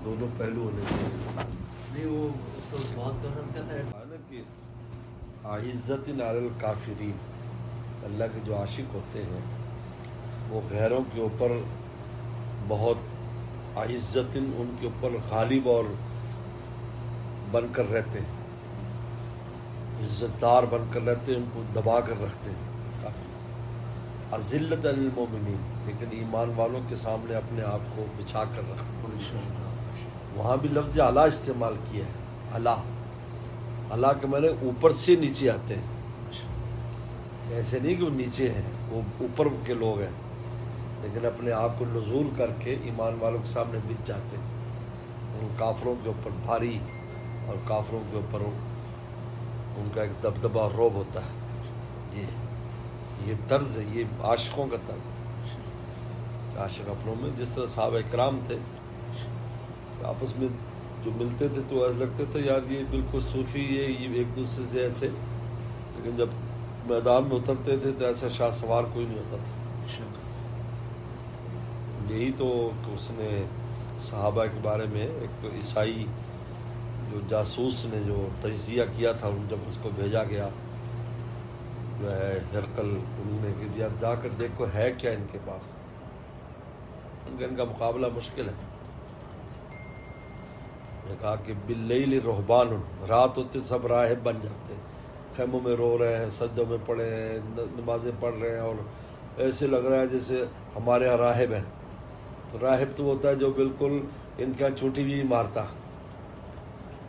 دونوں پہلو ہونے چاہیے انسان نہیں وہ تو بہت دولت کا تھا نا کہ عزت علی الکافرین، اللہ کے جو عاشق ہوتے ہیں وہ غیروں کے اوپر بہت عزت ان کے اوپر غالب اور بن کر رہتے ہیں، عزت دار بن کر رہتے ہیں، ان کو دبا کر رکھتے ہیں کافی اذلت علی المومنین، لیکن ایمان والوں کے سامنے اپنے آپ کو بچھا کر رکھتے ہیں۔ وہاں بھی لفظ اعلیٰ استعمال کیا ہے، اعلیٰ، اعلیٰ کے معنی اوپر سے نیچے آتے ہیں، ایسے نہیں کہ وہ نیچے ہیں، وہ اوپر کے لوگ ہیں، لیکن اپنے آپ کو نزول کر کے ایمان والوں کے سامنے بچ جاتے ہیں، ان کافروں کے اوپر بھاری اور کافروں کے اوپر ان کا ایک دبدبہ اور رعب ہوتا ہے۔ یہ طرز ہے، یہ عاشقوں کا طرز ہے۔ عاشق اپنوں میں جس طرح صحابہ کرام تھے، آپس میں جو ملتے تھے تو ایسا لگتے تھے یار یہ بالکل صوفی، یہ ایک دوسرے سے ایسے، لیکن جب میدان میں اترتے تھے تو ایسا شاہ سوار کوئی نہیں ہوتا تھا۔ یہی تو کہ اس نے صحابہ کے بارے میں ایک عیسائی جو جاسوس نے جو تجزیہ کیا تھا، جب اس کو بھیجا گیا جو ہے ہرقل، انہوں نے کہ یار جا کر دیکھو ہے کیا ان کے پاس، ان کا مقابلہ مشکل ہے۔ نے کہا کہ باللیل رہبان، رات ہوتے سب راہب بن جاتے ہیں، خیموں میں رو رہے ہیں، سجدوں میں پڑے ہیں، نمازیں پڑھ رہے ہیں، اور ایسے لگ رہا ہے جیسے ہمارے یہاں راہب ہیں۔ تو راہب تو ہوتا ہے جو بالکل ان کے یہاں چونٹی بھی نہیں مارتا،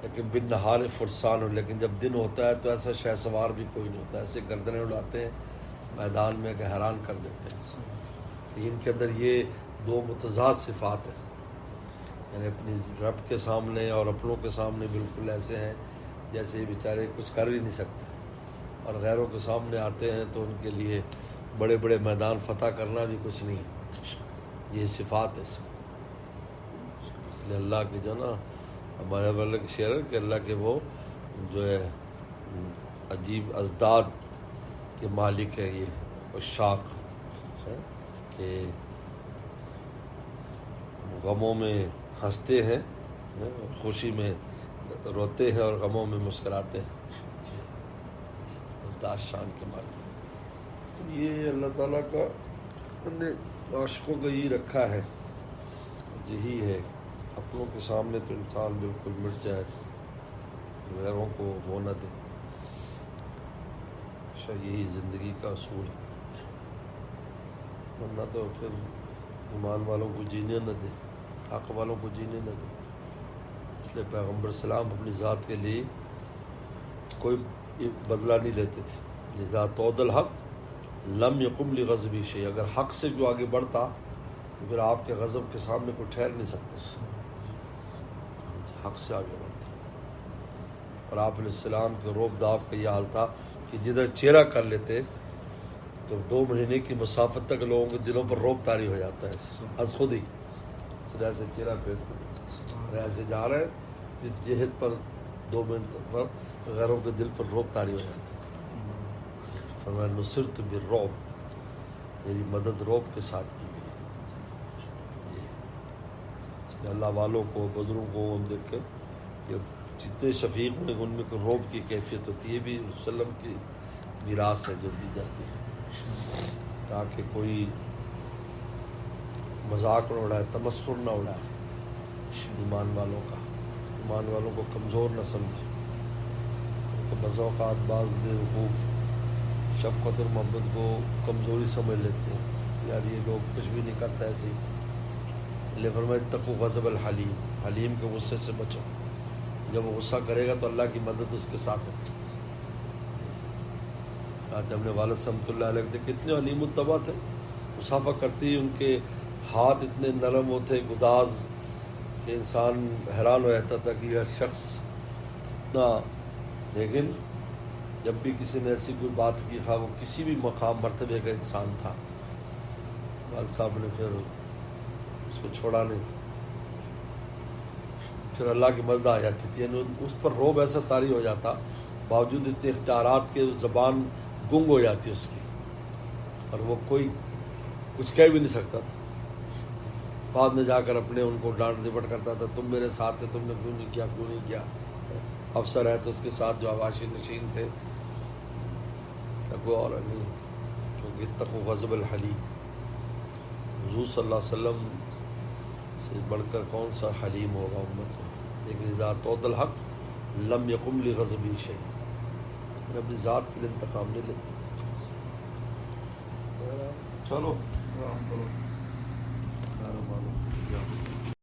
لیکن بن نہار فرسان، لیکن جب دن ہوتا ہے تو ایسا شہ سوار بھی کوئی نہیں ہوتا، ایسے گردنیں اڑاتے ہیں میدان میں کہ حیران کر دیتے ہیں۔ ان کے اندر یہ دو متضاد صفات ہیں، یعنی اپنی رب کے سامنے اور اپنوں کے سامنے بالکل ایسے ہیں جیسے یہ بیچارے کچھ کر ہی نہیں سکتے، اور غیروں کے سامنے آتے ہیں تو ان کے لیے بڑے بڑے میدان فتح کرنا بھی کچھ نہیں ہے۔ یہ صفات ہے اس لیے اللہ کے جو نا ہمارے والے کے شعر ہے کہ اللہ کے وہ جو ہے عجیب ازداد کے مالک ہے، یہ عشاق کہ غموں میں ہنستے ہیں، خوشی میں روتے ہیں، اور غموں میں مسکراتے ہیں، ازداد شان کے مالک۔ یہ اللہ تعالیٰ کا عاشقوں کا یہی رکھا ہے، یہی ہے اپنوں کے سامنے تو انسان بالکل مٹ جائے، غیروں کو وہ نہ دے، یہی زندگی کا اصول ہے، ورنہ تو پھر ایمان والوں کو جینے نہ دے، حق والوں کو جینے نہ دے۔ اس لیے پیغمبر السلام اپنی ذات کے لیے کوئی بدلہ نہیں لیتے تھے، لذا طود الحق لم یقم لغضبی شیء، اگر حق سے جو آگے بڑھتا تو پھر آپ کے غضب کے سامنے کوئی ٹھہر نہیں سکتا، حق سے آگے بڑھتا۔ اور آپ علیہ السلام کے روب داف کا یہ حال تھا کہ جدھر چہرہ کر لیتے تو 2 مہینے کی مسافت تک لوگوں کے دلوں پر روب طاری ہو جاتا ہے، از خود ہی ایسے چہرہ پھیرتے، ایسے جا رہے ہیں جہت پر 2 منٹ پر غیروں کے دل پر روب طاری ہو جاتا ہے۔ فرمایا نصرت بالرعب، میری مدد روب کے ساتھ کی گئی۔ اس نے اللہ والوں کو، بدروں کو ہم دیکھ کر جب جتنے شفیق ہونے ان میں روب کی کیفیت ہوتی ہے، بھی وسلم کی میراث ہے جو دی جاتی ہے، تاکہ کوئی مذاق نہ اڑائے، تمسخر نہ اڑائے ایمان والوں کا، ایمان والوں کو کمزور نہ سمجھے، ان کو بعض اوقات بعض بے وقوف شفقت اور محبت کو کمزوری سمجھ لیتے ہیں، یار یہ لوگ کچھ بھی نہیں کرتا ایسے ہی۔ لے فرمایا اتقوا غضب الحلیم، حلیم کے غصے سے بچو، جب وہ غصہ کرے گا تو اللہ کی مدد اس کے ساتھ ہے۔ آج ہم نے والد رحمۃ اللہ علیہ دیکھ کتنے علیم الطبع تھے، مصافحہ کرتی ان کے ہاتھ اتنے نرم ہوتے گداز کہ انسان حیران ہو جاتا تھا کہ یہ شخص اتنا، لیکن جب بھی کسی نے ایسی کوئی بات کی، خواہ وہ کسی بھی مقام مرتبے کا انسان تھا، والد صاحب نے پھر اس کو چھوڑا نہیں، پھر اللہ کی مدد آ جاتی تھی، یعنی اس پر روب ایسا طاری ہو جاتا، باوجود اتنے اختیارات کے زبان گنگ ہو جاتی اس کی، اور وہ کوئی کچھ کہہ بھی نہیں سکتا تھا، بعد میں جا کر اپنے ان کو ڈانٹ ڈپٹ کرتا تھا، تم میرے ساتھ تھے، تم نے کیوں نہیں کیا. افسر ہے تو اس کے ساتھ جو عواشی نشین تھے، کوئی اور نہیں، کیونکہ اتقوا غضب الحلیم. حضور صلی اللہ علیہ وسلم سے بڑھ کر کون سا حلیم ہوگا امت میں. لیکن اذا طود الحق لم یقم لغضبی شیء، اپنی ذات کے لیے انتقام نہیں لیتے. چلو آرام کرو.